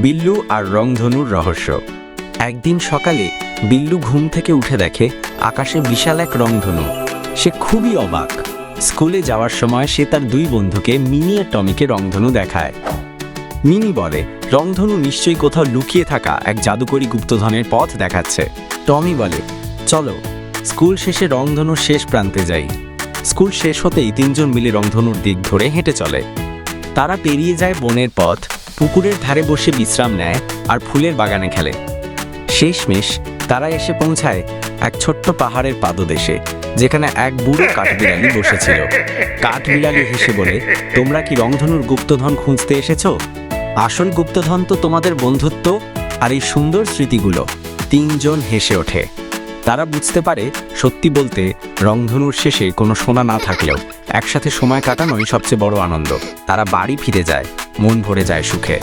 বিল্লু আর রংধনুর রহস্য। একদিন সকালে বিল্লু ঘুম থেকে উঠে দেখে আকাশে বিশাল এক রংধনু। সে খুবই অবাক। স্কুলে যাওয়ার সময় সে তার দুই বন্ধুকে মিনি আর টমিকে রংধনু দেখায়। মিনি বলে রংধনু নিশ্চয়ই কোথাও লুকিয়ে থাকা এক জাদুকরী গুপ্তধনের পথ দেখাচ্ছে। টমি বলে চলো স্কুল শেষে রংধনুর শেষ প্রান্তে যাই। স্কুল শেষ হতেই তিনজন মিলে রংধনুর দিক ধরে হেঁটে চলে। তারা পেরিয়ে যায় বনের পথ, পুকুরের ধারে বসে বিশ্রাম নেয় আর ফুলের বাগানে খেলে। শেষমেশ তারা এসে পৌঁছায় এক ছোট্ট পাহাড়ের পাদদেশে, যেখানে এক বুড়ো কাঠবিড়ালি বসেছিল। কাঠবিড়ালি হেসে বলে তোমরা কি রংধনুর গুপ্তধন খুঁজতে এসেছো? আসল গুপ্তধন তো তোমাদের বন্ধুত্ব আর এই সুন্দর স্মৃতিগুলো। তিনজন হেসে ওঠে। তারা বুঝতে পারে সত্যি বলতে রংধনুর শেষে কোনো সোনা না থাকলেও একসাথে সময় কাটানোই সবচেয়ে বড় আনন্দ। তারা বাড়ি ফিরে যায়, মন ভরে যায় সুখে।